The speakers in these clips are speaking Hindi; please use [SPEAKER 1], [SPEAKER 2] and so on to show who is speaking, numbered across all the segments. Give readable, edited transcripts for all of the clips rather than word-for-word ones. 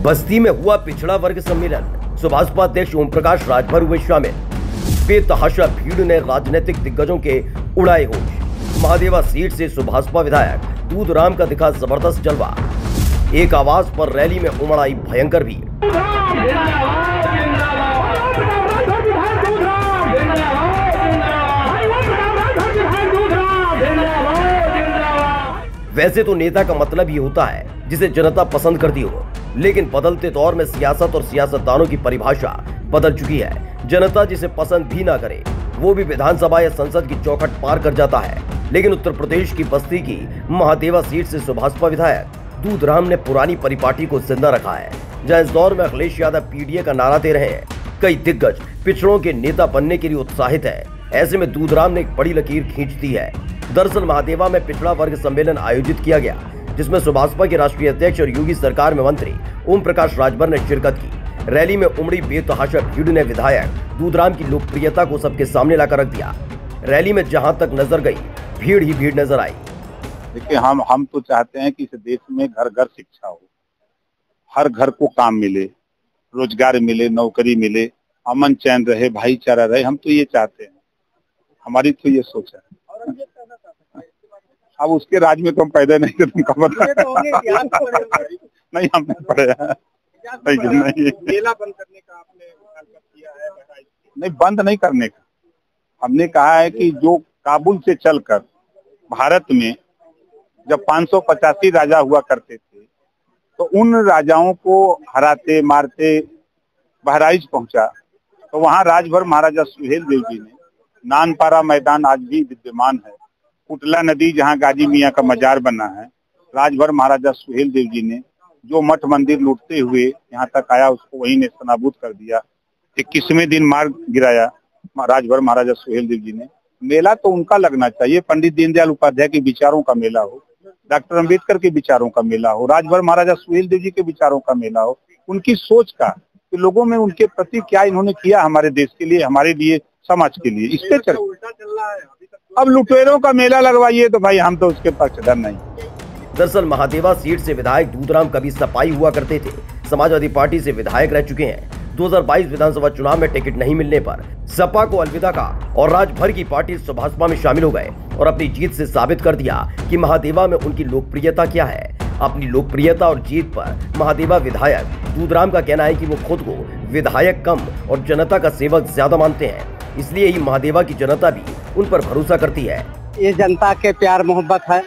[SPEAKER 1] बस्ती में हुआ पिछड़ा वर्ग सम्मेलन। सुभाषपा अध्यक्ष ओम प्रकाश राजभर हुए शामिल। बेतहाशा भीड़ ने राजनीतिक दिग्गजों के उड़ाए होश। महादेवा सीट से सुभाषपा विधायक दूधराम का दिखा जबरदस्त जलवा। एक आवाज पर रैली में उमड़ आई भयंकर भीड़। वैसे तो नेता का मतलब ही होता है जिसे जनता पसंद करती हो, लेकिन बदलते दौर में सियासत और सियासतदानों की परिभाषा बदल चुकी है। जनता जिसे पसंद भी ना करे वो भी विधानसभा या संसद की चौखट पार कर जाता है। लेकिन उत्तर प्रदेश की बस्ती की महादेवा सीट से सुभाषपा विधायक दूधराम ने पुरानी परिपाटी को जिंदा रखा है। जहां इस दौर में अखिलेश यादव पीडीए का नारा दे रहे हैं, कई दिग्गज पिछड़ों के नेता बनने के लिए उत्साहित है। ऐसे में दूधराम ने एक बड़ी लकीर खींच दी है। दरअसल महादेवा में पिछड़ा वर्ग सम्मेलन आयोजित किया गया, जिसमें सुभाषपा के राष्ट्रीय अध्यक्ष और योगी सरकार में मंत्री ओम प्रकाश राजभर ने शिरकत की। रैली में उमड़ी बेतहाशा भीड़ ने विधायक दूधराम की लोकप्रियता को सबके सामने लाकर रख दिया। रैली में जहां तक नजर गई, भीड़ ही भीड़ नजर आई।
[SPEAKER 2] देखिए, हम तो चाहते हैं कि इस देश में घर घर शिक्षा हो, हर घर को काम मिले, रोजगार मिले, नौकरी मिले, अमन चैन रहे, भाईचारा रहे। हम तो ये चाहते हैं, हमारी तो ये सोच है। अब उसके राज में तो हम पैदा नहीं थे, तुमको पता नहीं, हमने पढ़े हैं। नहीं, मेला बंद करने का आपने किया है? नहीं, बंद नहीं करने का। हमने कहा है कि जो काबुल से चलकर भारत में जब 585 राजा हुआ करते थे, तो उन राजाओं को हराते मारते बहराइच पहुंचा, तो वहां राजभर महाराजा सुहेल देव जी ने नानपारा मैदान आज भी विद्यमान है। कुटला नदी जहां गाजी मियां का मजार बना है, राजभर महाराजा सुहेल देव जी ने जो मठ मंदिर लूटते हुए यहाँ तक आया, उसको वहीं ने सनाबूद कर दिया। 21वें दिन मार गिराया राजभर महाराजा सुहेल देव जी ने। मेला तो उनका लगना चाहिए, पंडित दीनदयाल उपाध्याय के विचारों का मेला हो, डॉक्टर अंबेडकर के विचारों का मेला हो, राजभर महाराजा सुहेल देव जी के विचारों का मेला हो, उनकी सोच का, कि लोगों में उनके प्रति क्या इन्होंने किया हमारे देश के लिए, हमारे लिए, समाज के लिए। इस पे उल्टा चल रहा है। अब लुटेरों का मेला लगवाइए तो भाई हम तो उसके पक्षधर नहीं।
[SPEAKER 1] दरअसल महादेवा सीट से विधायक दूधराम कभी सपाई हुआ करते थे। समाजवादी पार्टी से विधायक रह चुके हैं। 2022 विधानसभा चुनाव में टिकट नहीं मिलने पर सपा को अलविदा कहा और राजभर की पार्टी सुभाषपा में शामिल हो गए और अपनी जीत से साबित कर दिया कि महादेवा में उनकी लोकप्रियता क्या है। अपनी लोकप्रियता और जीत पर महादेवा विधायक दूधराम का कहना है कि वो खुद को विधायक कम और जनता का सेवक ज्यादा मानते हैं, इसलिए ही महादेवा की जनता भी उन पर भरोसा करती है।
[SPEAKER 3] ये जनता के प्यार मोहब्बत है।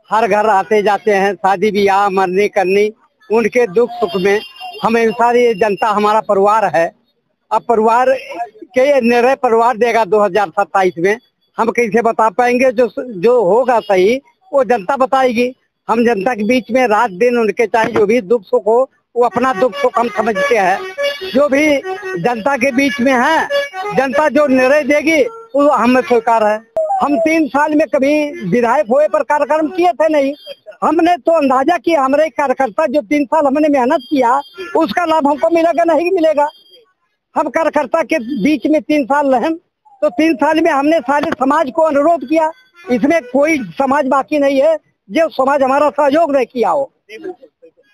[SPEAKER 3] हर घर आते जाते हैं, शादी ब्याह मरने करनी, उनके दुख सुख में हमें सारी जनता हमारा परिवार है। अब परिवार के निर्णय परिवार देगा 2027 में। हम कैसे बता पाएंगे? जो होगा सही वो जनता बताएगी। हम जनता के बीच में रात दिन उनके चाहे जो भी दुख सुख हो, वो अपना दुख सुख हम समझते हैं। जो भी जनता के बीच में है, जनता जो निर्णय देगी वो हमें स्वीकार है। हम 3 साल में कभी विधायक हुए पर कार्यक्रम किए थे नहीं। हमने तो अंदाजा किया, हमारे कार्यकर्ता जो 3 साल हमने मेहनत किया उसका लाभ हमको मिलेगा नहीं मिलेगा। हम कार्यकर्ता के बीच में 3 साल रहे, तो 3 साल में हमने सारे समाज को अनुरोध किया। इसमें कोई समाज बाकी नहीं है जो समाज हमारा सहयोग नहीं किया हो।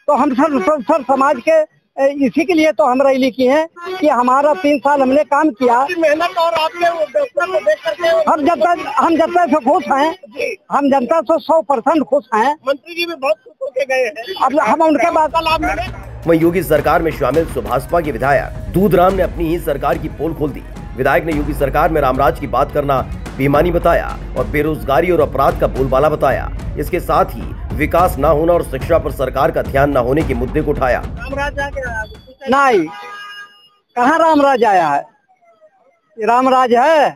[SPEAKER 3] तो हम सर समाज के इसी के लिए तो हम रैली की है कि हमारा 3 साल हमने काम किया, मेहनत और आपके को देख करके हम जनता से खुश हैं। हम जनता से 100% खुश हैं। मंत्री जी भी बहुत खुश होके गए हैं। अब हम उनके बाद का लाभ मिले।
[SPEAKER 1] वहीं योगी सरकार में शामिल सुभाषपा के विधायक दूधराम ने अपनी ही सरकार की पोल खोल दी। विधायक ने योगी सरकार में रामराज की बात करना बेईमानी बताया और बेरोजगारी और अपराध का बोलबाला बताया। इसके साथ ही विकास न होना और शिक्षा पर सरकार का ध्यान न होने के मुद्दे को उठाया।
[SPEAKER 3] नहीं, कहाँ रामराज आया है? रामराज है?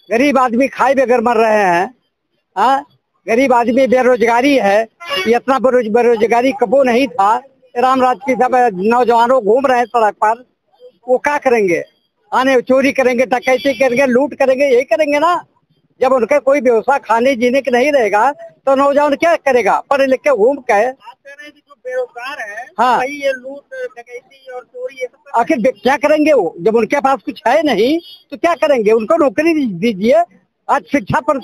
[SPEAKER 3] गरीब आदमी खाए बगैर मर रहे हैं। गरीब आदमी बेरोजगारी है। इतना बेरोजगारी कबो नहीं था। रामराज की सब नौजवानों घूम रहे हैं सड़क पर, वो क्या करेंगे? आने चोरी करेंगे, डकैती करेंगे, लूट करेंगे, यही करेंगे ना। जब उनका कोई व्यवस्था खाने जीने की नहीं रहेगा तो नौजवान क्या करेगा? पढ़े लिख के घूम के जो बेरोजगार है, हाँ, ये लूट डकैती और चोरी ये सब आखिर क्या करेंगे? वो जब उनके पास कुछ है नहीं तो क्या करेंगे? उनको नौकरी दीजिए। आज शिक्षा पर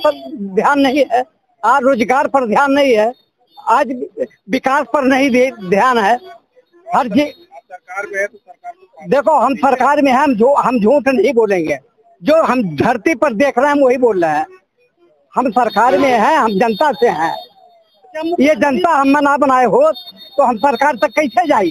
[SPEAKER 3] ध्यान नहीं है, आज रोजगार पर ध्यान नहीं है, आज विकास पर नहीं ध्यान है। हर चीज
[SPEAKER 2] सरकार में है तो सरकार
[SPEAKER 3] देखो, हम सरकार में हैं, हम झूठ नहीं बोलेंगे। जो हम धरती पर देख रहे हैं वही बोल रहे हैं। हम सरकार में हैं, हम जनता से हैं। ये जनता हम ना बनाए हो तो हम सरकार तक कैसे जाए?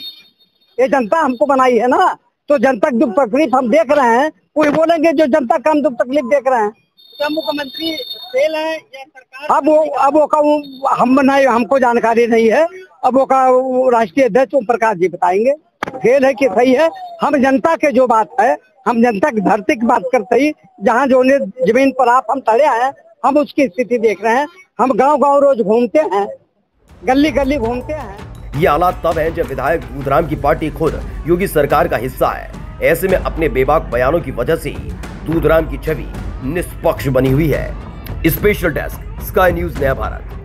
[SPEAKER 3] ये जनता हमको बनाई है ना, तो जनता की दुख तकलीफ हम देख रहे हैं, वही बोलेंगे जो जनता का हम दुख तकलीफ देख रहे हैं।
[SPEAKER 4] क्या मुख्यमंत्री फेल है या सरकार?
[SPEAKER 3] अब वो हम नहीं, हमको जानकारी नहीं है। अब वो का राष्ट्रीय अध्यक्ष ओम प्रकाश जी बताएंगे फेल है कि सही है। हम जनता के जो बात है, हम जनता की धरती की बात करते ही, जहाँ जो जमीन पर आप हम खड़े हैं, हम उसकी स्थिति देख रहे हैं। हम गांव-गांव रोज घूमते हैं, गली गली घूमते हैं।
[SPEAKER 1] ये हालात तब है जब विधायक दूधराम की पार्टी खुद योगी सरकार का हिस्सा है। ऐसे में अपने बेबाक बयानों की वजह से ही दूधराम की छवि निष्पक्ष बनी हुई है। स्पेशल डेस्क, स्काई न्यूज, नया भारत।